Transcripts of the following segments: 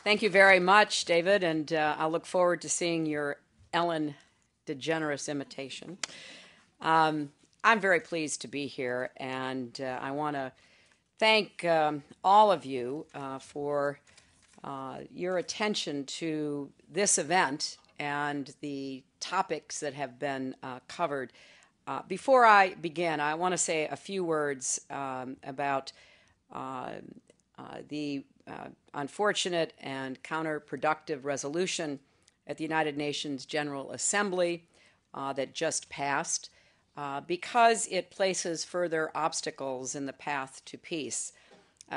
Thank you very much, David, and I'll look forward to seeing your Ellen DeGeneres imitation. I'm very pleased to be here, and I want to thank all of you for your attention to this event and the topics that have been covered. Before I begin, I want to say a few words about the unfortunate and counterproductive resolution at the United Nations General Assembly that just passed because it places further obstacles in the path to peace.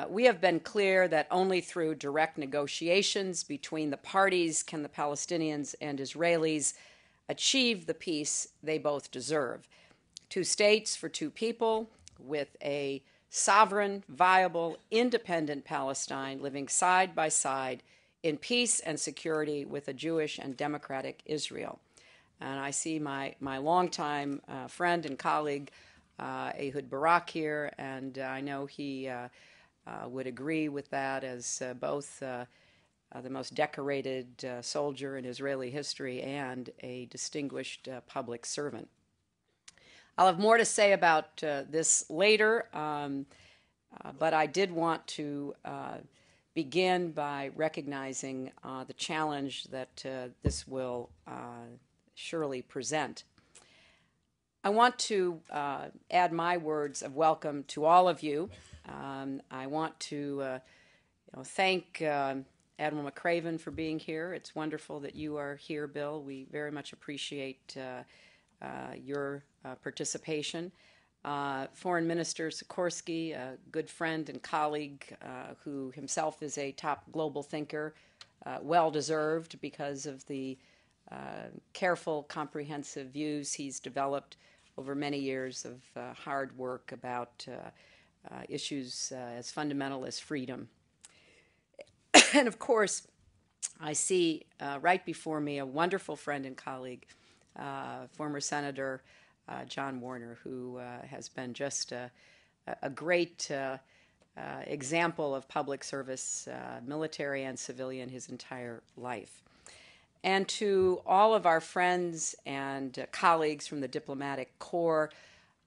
We have been clear that only through direct negotiations between the parties can the Palestinians and Israelis achieve the peace they both deserve. Two states for two people with a sovereign, viable, independent Palestine living side by side in peace and security with a Jewish and democratic Israel. And I see my longtime friend and colleague, Ehud Barak, here, and I know he would agree with that as both the most decorated soldier in Israeli history and a distinguished public servant. I'll have more to say about this later, but I did want to begin by recognizing the challenge that this will surely present. I want to add my words of welcome to all of you. I want to thank Admiral McCraven for being here. It's wonderful that you are here, Bill. We very much appreciate your participation. Foreign Minister Sikorsky, a good friend and colleague who himself is a top global thinker, well-deserved because of the careful, comprehensive views he's developed over many years of hard work about issues as fundamental as freedom. And of course, I see right before me a wonderful friend and colleague, former Senator John Warner, who has been just a great example of public service, military and civilian, his entire life. And to all of our friends and colleagues from the Diplomatic Corps,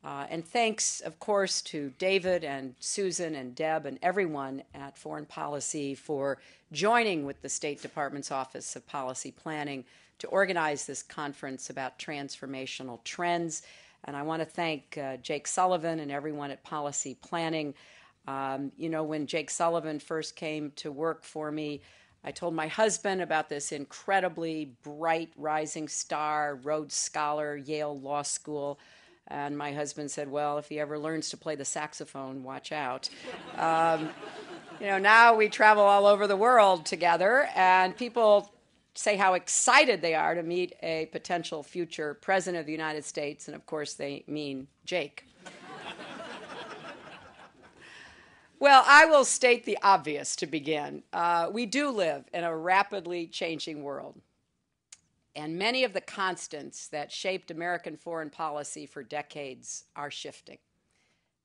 and thanks, of course, to David and Susan and Deb and everyone at Foreign Policy for joining with the State Department's Office of Policy Planning to organize this conference about transformational trends. And I want to thank Jake Sullivan and everyone at Policy Planning. When Jake Sullivan first came to work for me, I told my husband about this incredibly bright rising star, Rhodes Scholar, Yale Law School. And my husband said, well, if he ever learns to play the saxophone, watch out. Now we travel all over the world together, and people say how excited they are to meet a potential future president of the United States, and of course they mean Jake. Well, I will state the obvious to begin. We do live in a rapidly changing world, and many of the constants that shaped American foreign policy for decades are shifting.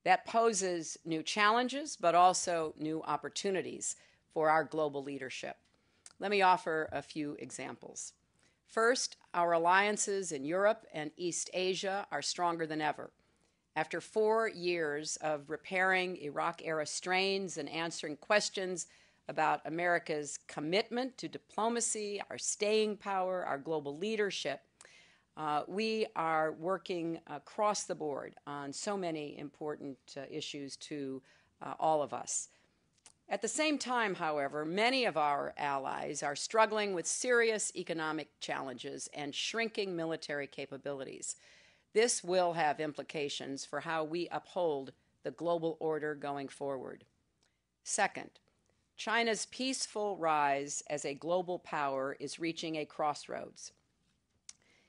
That poses new challenges, but also new opportunities for our global leadership. Let me offer a few examples. First, our alliances in Europe and East Asia are stronger than ever. After 4 years of repairing Iraq-era strains and answering questions about America's commitment to diplomacy, our staying power, our global leadership, we are working across the board on so many important issues to all of us. At the same time, however, many of our allies are struggling with serious economic challenges and shrinking military capabilities. This will have implications for how we uphold the global order going forward. Second, China's peaceful rise as a global power is reaching a crossroads.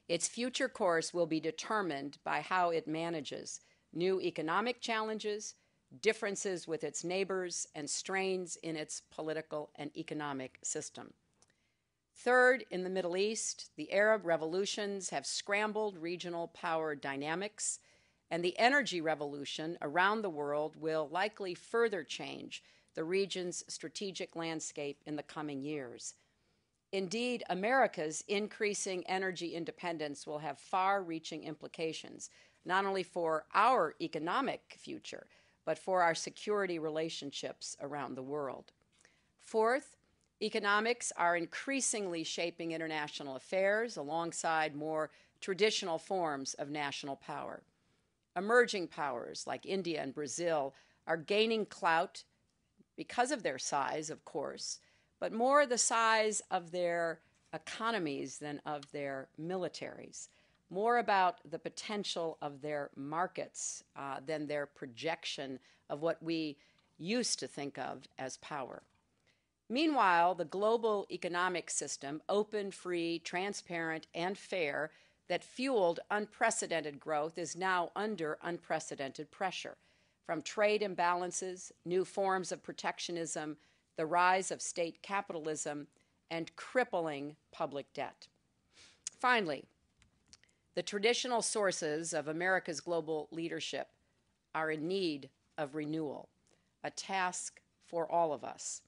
Its future course will be determined by how it manages new economic challenges, differences with its neighbors, and strains in its political and economic system. Third, in the Middle East, the Arab revolutions have scrambled regional power dynamics, and the energy revolution around the world will likely further change the region's strategic landscape in the coming years. Indeed, America's increasing energy independence will have far-reaching implications, not only for our economic future, but for our security relationships around the world. Fourth, economics are increasingly shaping international affairs alongside more traditional forms of national power. Emerging powers like India and Brazil are gaining clout because of their size, of course, but more the size of their economies than of their militaries, more about the potential of their markets than their projection of what we used to think of as power. Meanwhile, the global economic system, open, free, transparent, and fair, that fueled unprecedented growth is now under unprecedented pressure from trade imbalances, new forms of protectionism, the rise of state capitalism, and crippling public debt. Finally, the traditional sources of America's global leadership are in need of renewal, a task for all of us.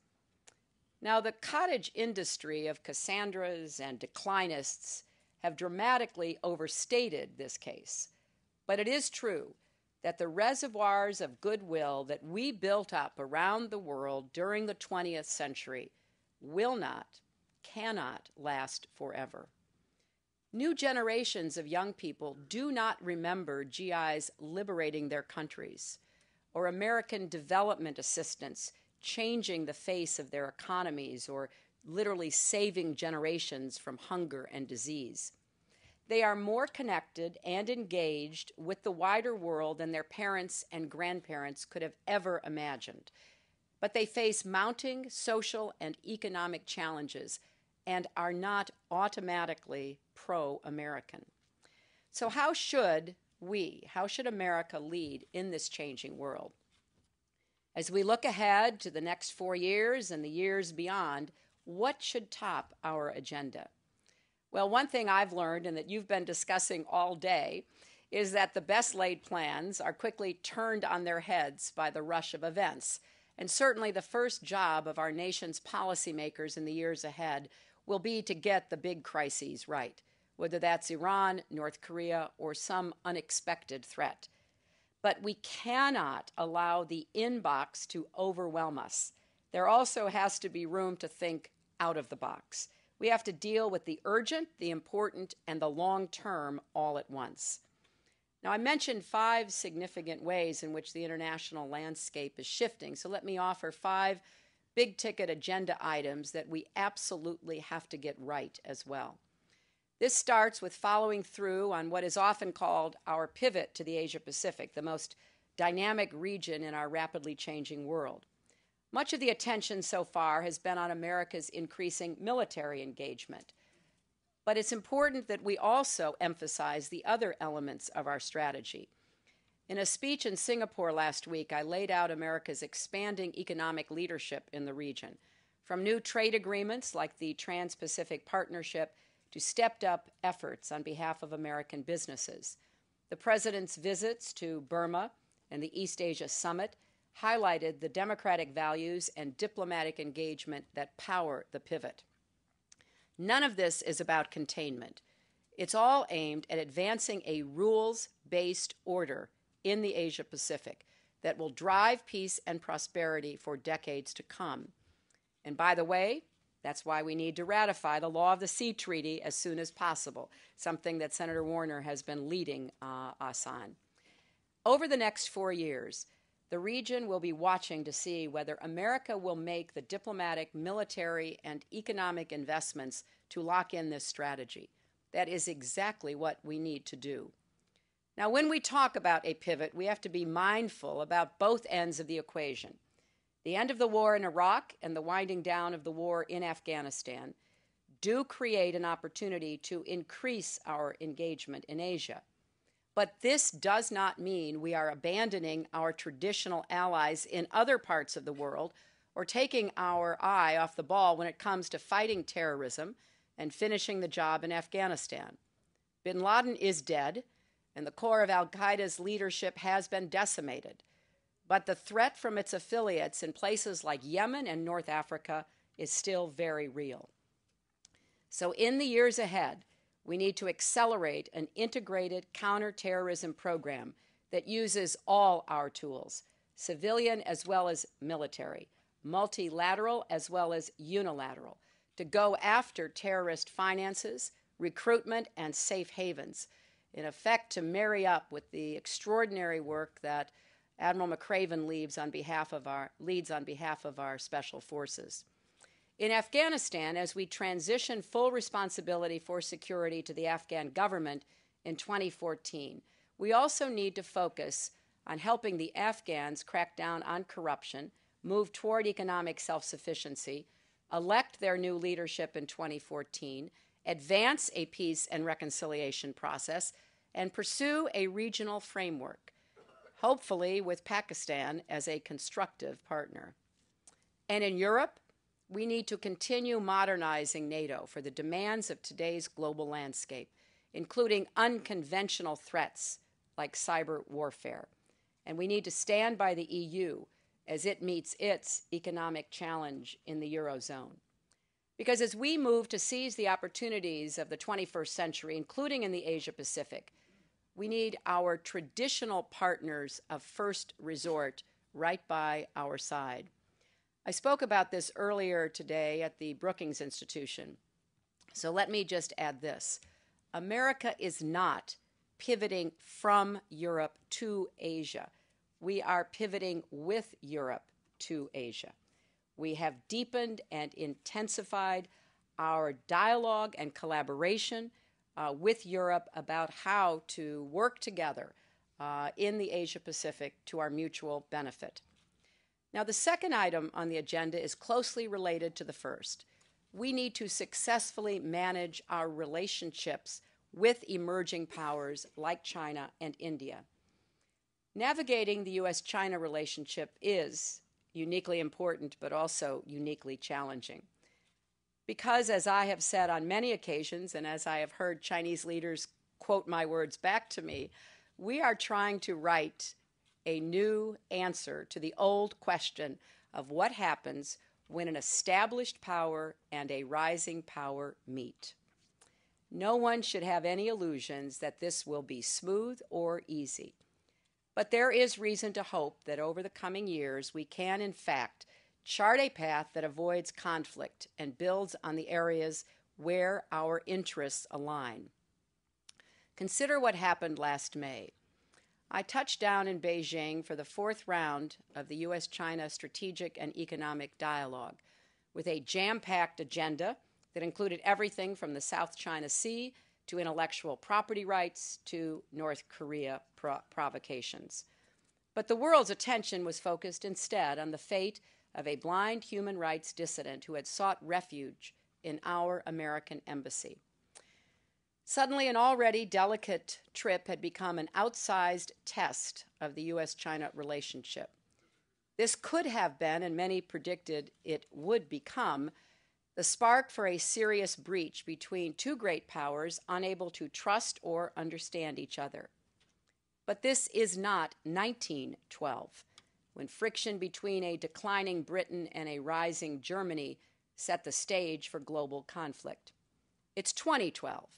Now, the cottage industry of Cassandras and declinists have dramatically overstated this case, but it is true that the reservoirs of goodwill that we built up around the world during the 20th century will not, cannot last forever. New generations of young people do not remember GIs liberating their countries or American development assistance changing the face of their economies or literally saving generations from hunger and disease. They are more connected and engaged with the wider world than their parents and grandparents could have ever imagined. But they face mounting social and economic challenges and are not automatically pro-American. So how should America lead in this changing world? As we look ahead to the next 4 years and the years beyond, what should top our agenda? Well, one thing I've learned and that you've been discussing all day is that the best laid plans are quickly turned on their heads by the rush of events. And certainly the first job of our nation's policymakers in the years ahead will be to get the big crises right, whether that's Iran, North Korea, or some unexpected threat. But we cannot allow the inbox to overwhelm us. There also has to be room to think out of the box. We have to deal with the urgent, the important, and the long-term all at once. Now, I mentioned 5 significant ways in which the international landscape is shifting, so let me offer 5 big-ticket agenda items that we absolutely have to get right as well. This starts with following through on what is often called our pivot to the Asia-Pacific, the most dynamic region in our rapidly changing world. Much of the attention so far has been on America's increasing military engagement. But it's important that we also emphasize the other elements of our strategy. In a speech in Singapore last week, I laid out America's expanding economic leadership in the region, from new trade agreements like the Trans-Pacific Partnership to stepped-up efforts on behalf of American businesses. The President's visits to Burma and the East Asia Summit highlighted the democratic values and diplomatic engagement that power the pivot. None of this is about containment. It's all aimed at advancing a rules-based order in the Asia-Pacific that will drive peace and prosperity for decades to come. And by the way, that's why we need to ratify the Law of the Sea Treaty as soon as possible, something that Senator Warner has been leading us on. Over the next 4 years, the region will be watching to see whether America will make the diplomatic, military, and economic investments to lock in this strategy. That is exactly what we need to do. Now, when we talk about a pivot, we have to be mindful about both ends of the equation. The end of the war in Iraq and the winding down of the war in Afghanistan do create an opportunity to increase our engagement in Asia. But this does not mean we are abandoning our traditional allies in other parts of the world or taking our eye off the ball when it comes to fighting terrorism and finishing the job in Afghanistan. Bin Laden is dead, and the core of al-Qaeda's leadership has been decimated. But the threat from its affiliates in places like Yemen and North Africa is still very real. So in the years ahead, we need to accelerate an integrated counterterrorism program that uses all our tools, civilian as well as military, multilateral as well as unilateral, to go after terrorist finances, recruitment, and safe havens, in effect to marry up with the extraordinary work that Admiral McRaven leads on behalf of our special forces. In Afghanistan, as we transition full responsibility for security to the Afghan government in 2014, we also need to focus on helping the Afghans crack down on corruption, move toward economic self-sufficiency, elect their new leadership in 2014, advance a peace and reconciliation process, and pursue a regional framework, hopefully with Pakistan as a constructive partner. And in Europe, we need to continue modernizing NATO for the demands of today's global landscape, including unconventional threats like cyber warfare. And we need to stand by the EU as it meets its economic challenge in the Eurozone. Because as we move to seize the opportunities of the 21st century, including in the Asia Pacific, we need our traditional partners of first resort right by our side. I spoke about this earlier today at the Brookings Institution. So let me just add this. America is not pivoting from Europe to Asia. We are pivoting with Europe to Asia. We have deepened and intensified our dialogue and collaboration with Europe about how to work together in the Asia Pacific to our mutual benefit. Now, the second item on the agenda is closely related to the first. We need to successfully manage our relationships with emerging powers like China and India. Navigating the U.S.-China relationship is uniquely important, but also uniquely challenging. Because, as I have said on many occasions, and as I have heard Chinese leaders quote my words back to me, we are trying to write a new answer to the old question of what happens when an established power and a rising power meet. No one should have any illusions that this will be smooth or easy. But there is reason to hope that over the coming years we can, in fact, chart a path that avoids conflict and builds on the areas where our interests align. Consider what happened last May. I touched down in Beijing for the fourth round of the U.S.-China Strategic and Economic Dialogue with a jam-packed agenda that included everything from the South China Sea to intellectual property rights to North Korea provocations. But the world's attention was focused instead on the fate of a blind human rights dissident who had sought refuge in our American embassy. Suddenly, an already delicate trip had become an outsized test of the U.S.-China relationship. This could have been, and many predicted it would become, the spark for a serious breach between two great powers unable to trust or understand each other. But this is not 1912, when friction between a declining Britain and a rising Germany set the stage for global conflict. It's 2012,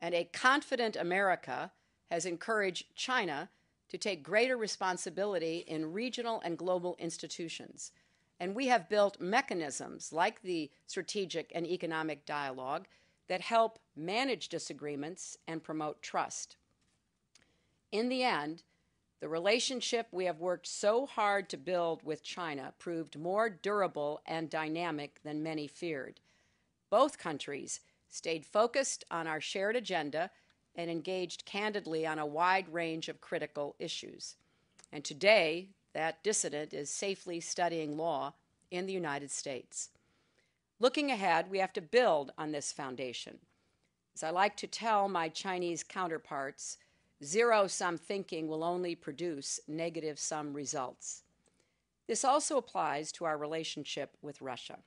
and a confident America has encouraged China to take greater responsibility in regional and global institutions. And we have built mechanisms like the Strategic and Economic Dialogue that help manage disagreements and promote trust. In the end, the relationship we have worked so hard to build with China proved more durable and dynamic than many feared. Both countries stayed focused on our shared agenda and engaged candidly on a wide range of critical issues. And today, that dissident is safely studying law in the United States. Looking ahead, we have to build on this foundation. As I like to tell my Chinese counterparts, zero-sum thinking will only produce negative-sum results. This also applies to our relationship with Russia.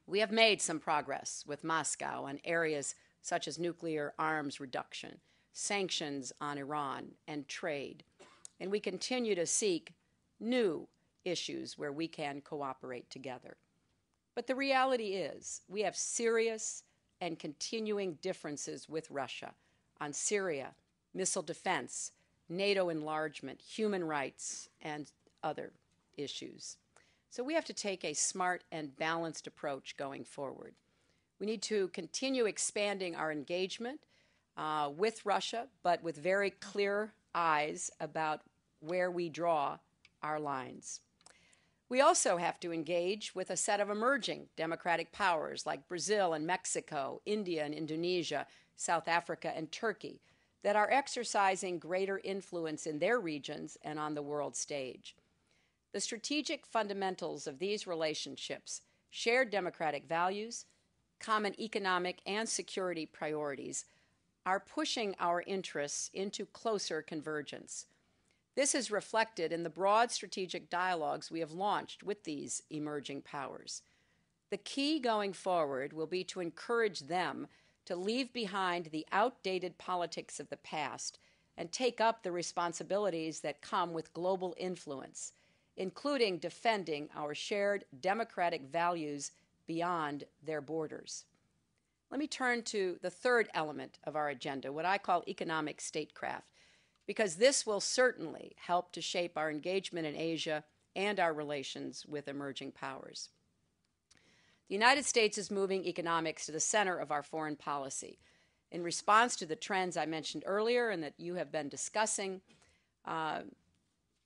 We have made some progress with Moscow on areas such as nuclear arms reduction, sanctions on Iran, and trade. And we continue to seek new issues where we can cooperate together. But the reality is we have serious and continuing differences with Russia on Syria, missile defense, NATO enlargement, human rights, and other issues. So we have to take a smart and balanced approach going forward. We need to continue expanding our engagement with Russia, but with very clear eyes about where we draw our lines. We also have to engage with a set of emerging democratic powers like Brazil and Mexico, India and Indonesia, South Africa and Turkey, that are exercising greater influence in their regions and on the world stage. The strategic fundamentals of these relationships, shared democratic values, common economic and security priorities, are pushing our interests into closer convergence. This is reflected in the broad strategic dialogues we have launched with these emerging powers. The key going forward will be to encourage them to leave behind the outdated politics of the past and take up the responsibilities that come with global influence, including defending our shared democratic values beyond their borders. Let me turn to the third element of our agenda, what I call economic statecraft, because this will certainly help to shape our engagement in Asia and our relations with emerging powers. The United States is moving economics to the center of our foreign policy. In response to the trends I mentioned earlier and that you have been discussing,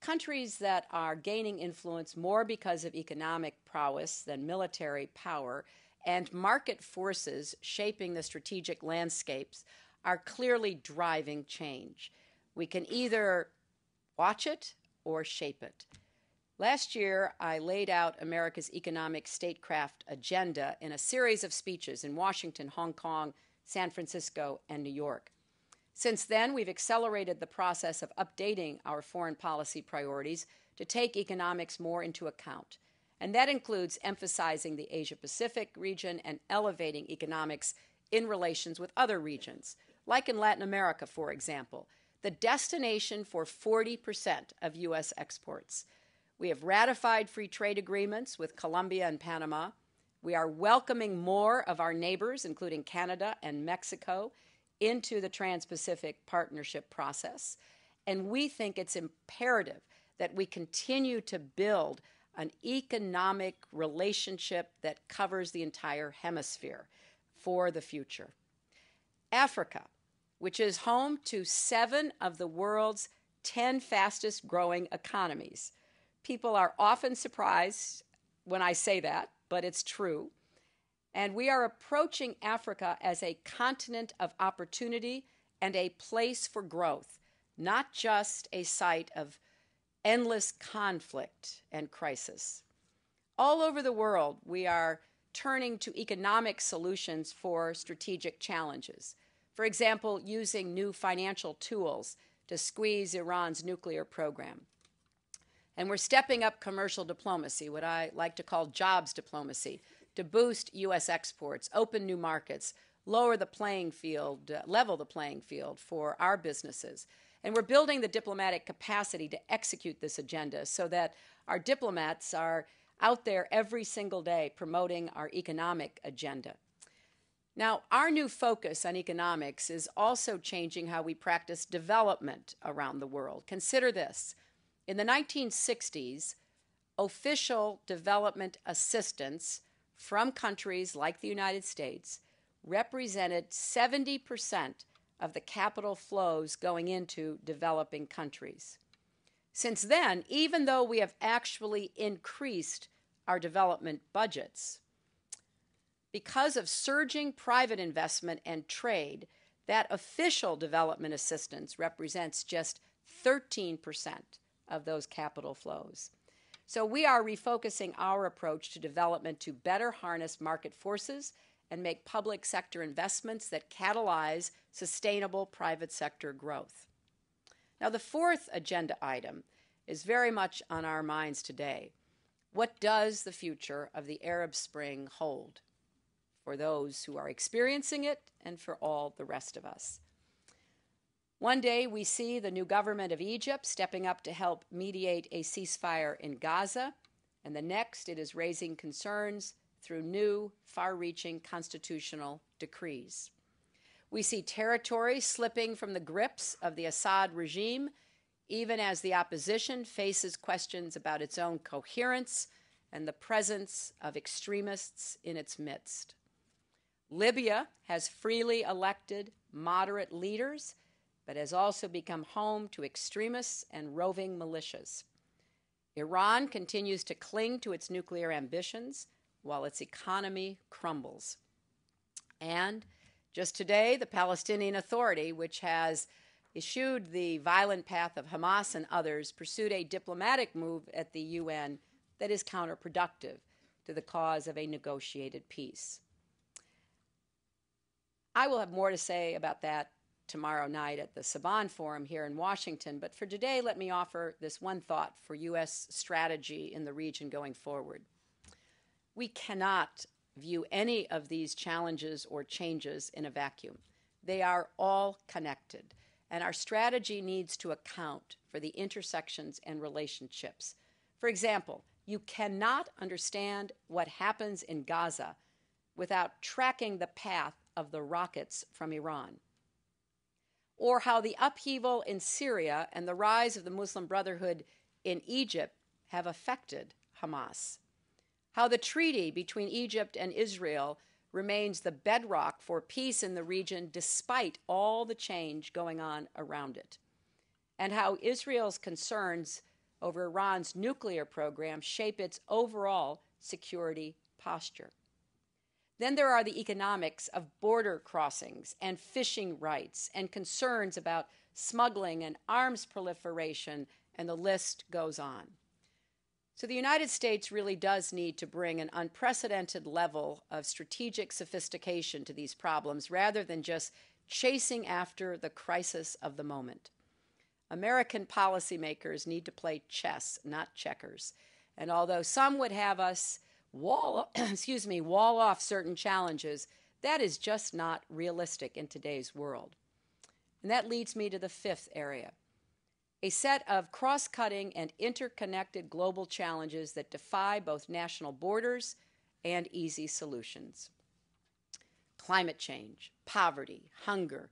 countries that are gaining influence more because of economic prowess than military power and market forces shaping the strategic landscapes are clearly driving change. We can either watch it or shape it. Last year, I laid out America's economic statecraft agenda in a series of speeches in Washington, Hong Kong, San Francisco, and New York. Since then, we've accelerated the process of updating our foreign policy priorities to take economics more into account. And that includes emphasizing the Asia-Pacific region and elevating economics in relations with other regions, like in Latin America, for example, the destination for 40% of U.S. exports. We have ratified free trade agreements with Colombia and Panama. We are welcoming more of our neighbors, including Canada and Mexico, into the Trans-Pacific Partnership process. And we think it's imperative that we continue to build an economic relationship that covers the entire hemisphere for the future. Africa, which is home to 7 of the world's 10 fastest growing economies. People are often surprised when I say that, but it's true. And we are approaching Africa as a continent of opportunity and a place for growth, not just a site of endless conflict and crisis. All over the world, we are turning to economic solutions for strategic challenges. For example, using new financial tools to squeeze Iran's nuclear program. And we're stepping up commercial diplomacy, what I like to call jobs diplomacy, to boost U.S. exports, open new markets, lower the playing field, level the playing field for our businesses. And we're building the diplomatic capacity to execute this agenda so that our diplomats are out there every single day promoting our economic agenda. Now, our new focus on economics is also changing how we practice development around the world. Consider this. In the 1960s, official development assistance from countries like the United States represented 70% of the capital flows going into developing countries. Since then, even though we have actually increased our development budgets, because of surging private investment and trade, that official development assistance represents just 13% of those capital flows. So we are refocusing our approach to development to better harness market forces and make public sector investments that catalyze sustainable private sector growth. Now, the fourth agenda item is very much on our minds today. What does the future of the Arab Spring hold for those who are experiencing it and for all the rest of us? One day we see the new government of Egypt stepping up to help mediate a ceasefire in Gaza, and the next it is raising concerns through new, far-reaching constitutional decrees. We see territory slipping from the grips of the Assad regime, even as the opposition faces questions about its own coherence and the presence of extremists in its midst. Libya has freely elected moderate leaders, but has also become home to extremists and roving militias. Iran continues to cling to its nuclear ambitions while its economy crumbles. And just today, the Palestinian Authority, which has eschewed the violent path of Hamas and others, pursued a diplomatic move at the UN that is counterproductive to the cause of a negotiated peace. I will have more to say about that tomorrow night at the Saban Forum here in Washington, but for today, let me offer this one thought for U.S. strategy in the region going forward. We cannot view any of these challenges or changes in a vacuum. They are all connected, and our strategy needs to account for the intersections and relationships. For example, you cannot understand what happens in Gaza without tracking the path of the rockets from Iran, or how the upheaval in Syria and the rise of the Muslim Brotherhood in Egypt have affected Hamas, how the treaty between Egypt and Israel remains the bedrock for peace in the region despite all the change going on around it, and how Israel's concerns over Iran's nuclear program shape its overall security posture. Then there are the economics of border crossings and fishing rights and concerns about smuggling and arms proliferation, and the list goes on. So the United States really does need to bring an unprecedented level of strategic sophistication to these problems rather than just chasing after the crisis of the moment. American policymakers need to play chess, not checkers. And although some would have us wall off certain challenges, that is just not realistic in today's world. And that leads me to the fifth area, a set of cross-cutting and interconnected global challenges that defy both national borders and easy solutions. Climate change, poverty, hunger,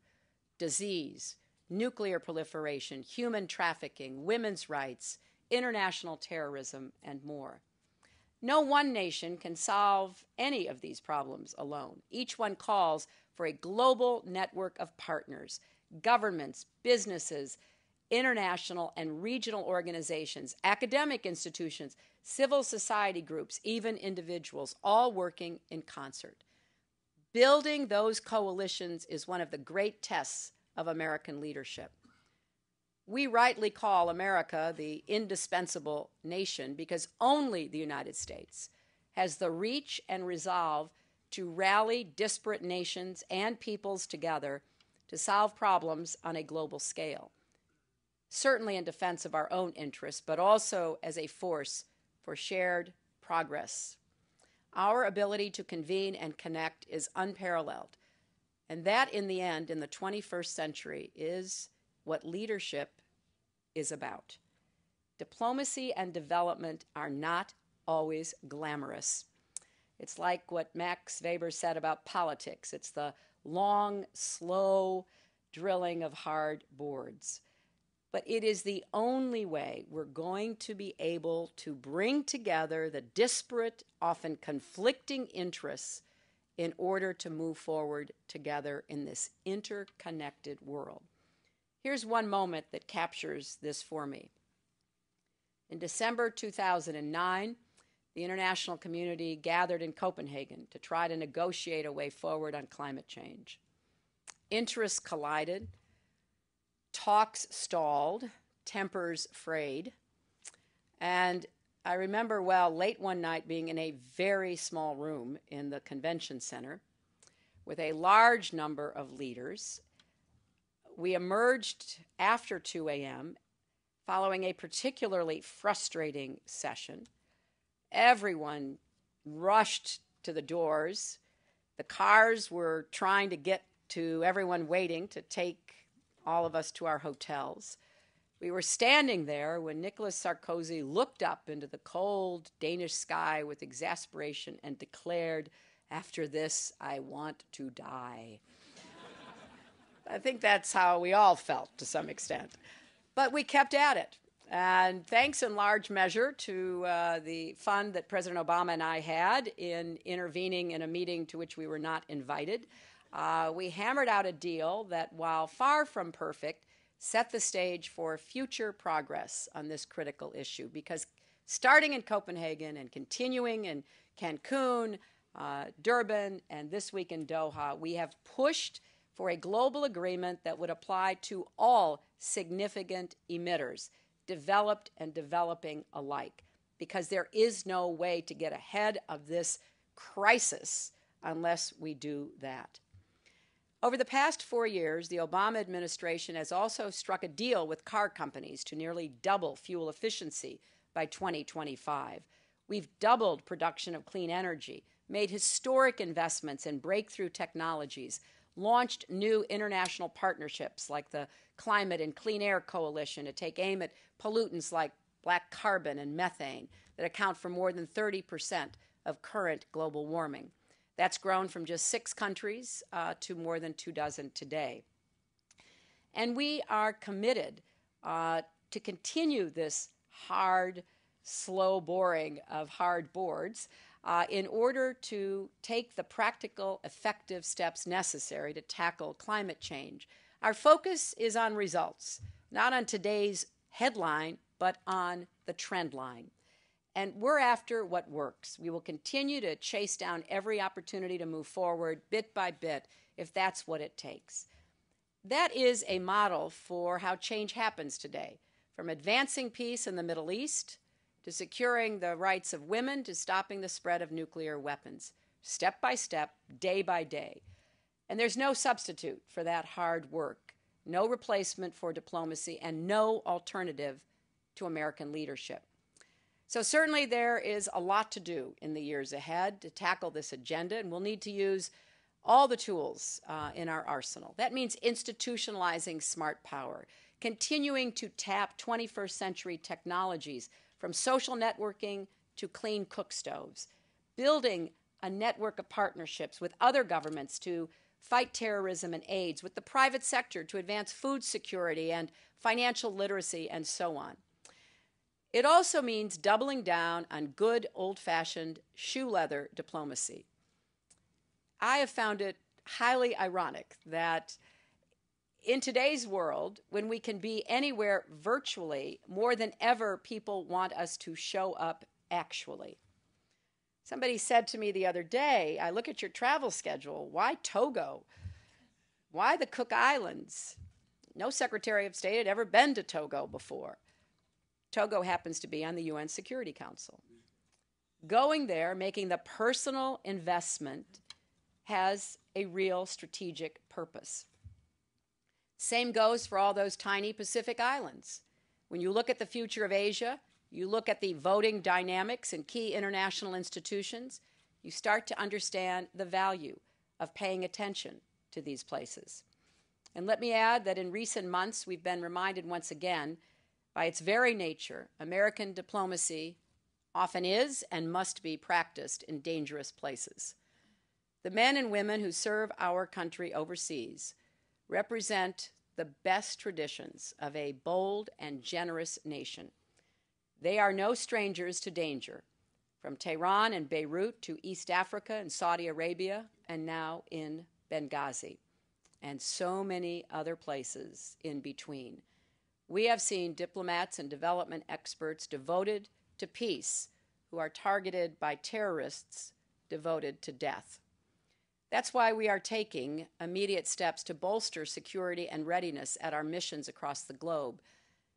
disease, nuclear proliferation, human trafficking, women's rights, international terrorism, and more. No one nation can solve any of these problems alone. Each one calls for a global network of partners, governments, businesses, international and regional organizations, academic institutions, civil society groups, even individuals, all working in concert. Building those coalitions is one of the great tests of American leadership. We rightly call America the indispensable nation because only the United States has the reach and resolve to rally disparate nations and peoples together to solve problems on a global scale, certainly in defense of our own interests, but also as a force for shared progress. Our ability to convene and connect is unparalleled, and that, in the end, in the 21st century, is what leadership is about. Diplomacy and development are not always glamorous. It's like what Max Weber said about politics. It's the long, slow drilling of hard boards. But it is the only way we're going to be able to bring together the disparate, often conflicting interests in order to move forward together in this interconnected world. Here's one moment that captures this for me. In December 2009, the international community gathered in Copenhagen to try to negotiate a way forward on climate change. Interests collided, talks stalled, tempers frayed, and I remember late one night being in a very small room in the convention center with a large number of leaders. We emerged after 2 a.m. following a particularly frustrating session. Everyone rushed to the doors. The cars were trying to get to everyone waiting to take all of us to our hotels. We were standing there when Nicolas Sarkozy looked up into the cold Danish sky with exasperation and declared, "After this, I want to die." I think that's how we all felt to some extent. But we kept at it. And thanks in large measure to the fund that President Obama and I had in intervening in a meeting to which we were not invited, we hammered out a deal that, while far from perfect, set the stage for future progress on this critical issue. Because starting in Copenhagen and continuing in Cancun, Durban, and this week in Doha, we have pushed for a global agreement that would apply to all significant emitters, developed and developing alike, because there is no way to get ahead of this crisis unless we do that. Over the past 4 years, the Obama administration has also struck a deal with car companies to nearly double fuel efficiency by 2025. We've doubled production of clean energy, made historic investments in breakthrough technologies, launched new international partnerships like the Climate and Clean Air Coalition to take aim at pollutants like black carbon and methane that account for more than 30% of current global warming. That's grown from just 6 countries to more than 24 today. And we are committed to continue this hard, slow boring of hard boards in order to take the practical, effective steps necessary to tackle climate change. Our focus is on results, not on today's headline, but on the trend line. And we're after what works. We will continue to chase down every opportunity to move forward bit by bit if that's what it takes. That is a model for how change happens today, from advancing peace in the Middle East to securing the rights of women to stopping the spread of nuclear weapons, step by step, day by day. And there's no substitute for that hard work, no replacement for diplomacy, and no alternative to American leadership. So certainly there is a lot to do in the years ahead to tackle this agenda, and we'll need to use all the tools in our arsenal. That means institutionalizing smart power, continuing to tap 21st century technologies from social networking to clean cook stoves, building a network of partnerships with other governments to fight terrorism and AIDS, with the private sector to advance food security and financial literacy, and so on. It also means doubling down on good old-fashioned shoe leather diplomacy. I have found it highly ironic that in today's world, when we can be anywhere virtually, more than ever people want us to show up actually. Somebody said to me the other day, I look at your travel schedule, why Togo? Why the Cook Islands? No Secretary of State had ever been to Togo before. Togo happens to be on the UN Security Council. Going there, making the personal investment, has a real strategic purpose. Same goes for all those tiny Pacific islands. When you look at the future of Asia, you look at the voting dynamics in key international institutions, you start to understand the value of paying attention to these places. And let me add that in recent months, we've been reminded once again, by its very nature, American diplomacy often is and must be practiced in dangerous places. The men and women who serve our country overseas represent the best traditions of a bold and generous nation. They are no strangers to danger, from Tehran and Beirut to East Africa and Saudi Arabia, and now in Benghazi, and so many other places in between. We have seen diplomats and development experts devoted to peace who are targeted by terrorists devoted to death. That's why we are taking immediate steps to bolster security and readiness at our missions across the globe.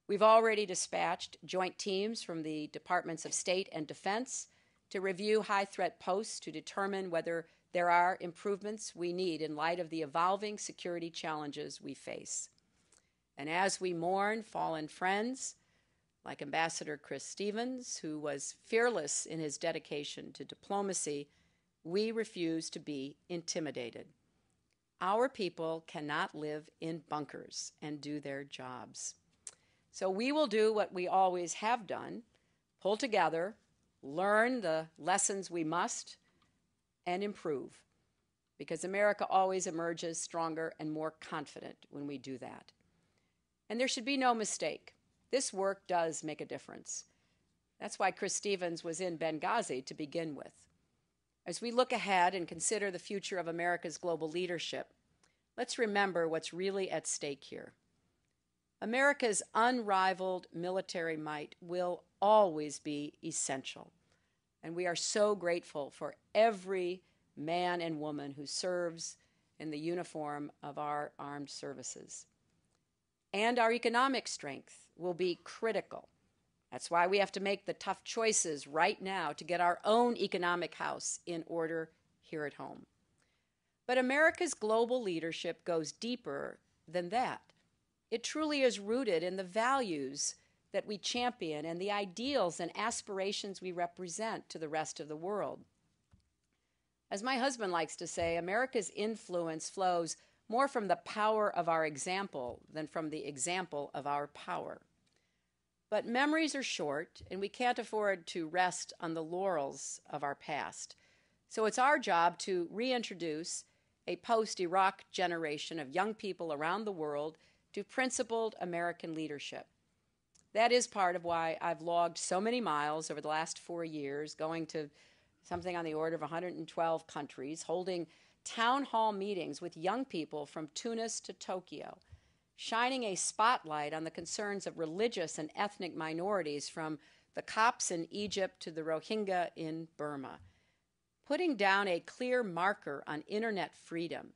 We've already dispatched joint teams from the Departments of State and Defense to review high-threat posts to determine whether there are improvements we need in light of the evolving security challenges we face. And as we mourn fallen friends, like Ambassador Chris Stevens, who was fearless in his dedication to diplomacy, we refuse to be intimidated. Our people cannot live in bunkers and do their jobs. So we will do what we always have done, pull together, learn the lessons we must, and improve. Because America always emerges stronger and more confident when we do that. And there should be no mistake. This work does make a difference. That's why Chris Stevens was in Benghazi to begin with. As we look ahead and consider the future of America's global leadership, let's remember what's really at stake here. America's unrivaled military might will always be essential, and we are so grateful for every man and woman who serves in the uniform of our armed services. And our economic strength will be critical. That's why we have to make the tough choices right now to get our own economic house in order here at home. But America's global leadership goes deeper than that. It truly is rooted in the values that we champion and the ideals and aspirations we represent to the rest of the world. As my husband likes to say, America's influence flows more from the power of our example than from the example of our power. But memories are short, and we can't afford to rest on the laurels of our past. So it's our job to reintroduce a post-Iraq generation of young people around the world to principled American leadership. That is part of why I've logged so many miles over the last 4 years, going to something on the order of 112 countries, holding town hall meetings with young people from Tunis to Tokyo, shining a spotlight on the concerns of religious and ethnic minorities from the Copts in Egypt to the Rohingya in Burma, putting down a clear marker on internet freedom,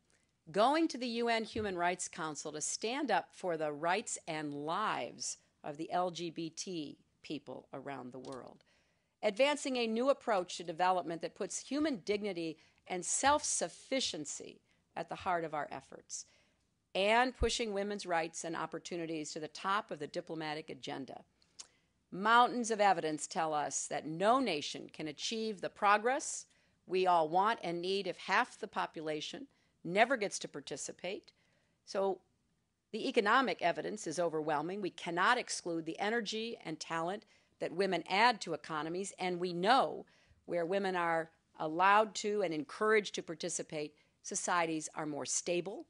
going to the UN Human Rights Council to stand up for the rights and lives of the LGBT people around the world, advancing a new approach to development that puts human dignity and self-sufficiency at the heart of our efforts, and pushing women's rights and opportunities to the top of the diplomatic agenda. Mountains of evidence tell us that no nation can achieve the progress we all want and need if half the population never gets to participate. So the economic evidence is overwhelming. We cannot exclude the energy and talent that women add to economies, and we know where women are allowed to and encouraged to participate, societies are more stable,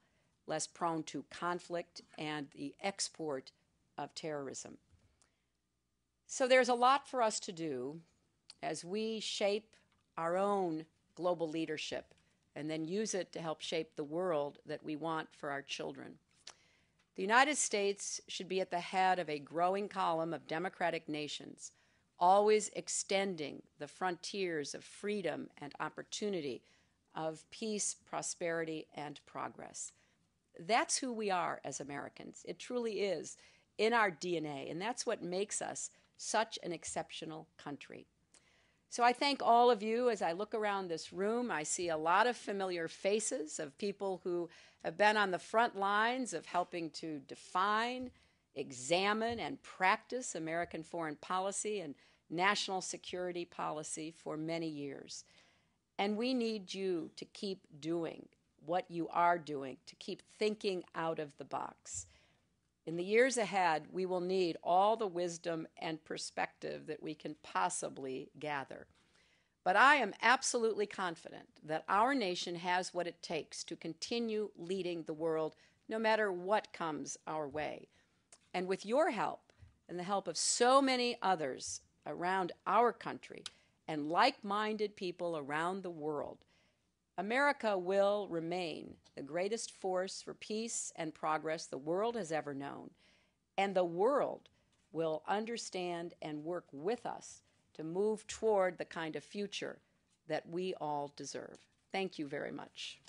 less prone to conflict and the export of terrorism. So there's a lot for us to do as we shape our own global leadership and then use it to help shape the world that we want for our children. The United States should be at the head of a growing column of democratic nations, always extending the frontiers of freedom and opportunity, of peace, prosperity, and progress. That's who we are as Americans. It truly is in our DNA, and that's what makes us such an exceptional country. So I thank all of you. As I look around this room, I see a lot of familiar faces of people who have been on the front lines of helping to define, examine, and practice American foreign policy and national security policy for many years. And we need you to keep doing what you are doing, to keep thinking out of the box. In the years ahead, we will need all the wisdom and perspective that we can possibly gather. But I am absolutely confident that our nation has what it takes to continue leading the world no matter what comes our way. And with your help and the help of so many others around our country and like-minded people around the world, America will remain the greatest force for peace and progress the world has ever known, and the world will understand and work with us to move toward the kind of future that we all deserve. Thank you very much.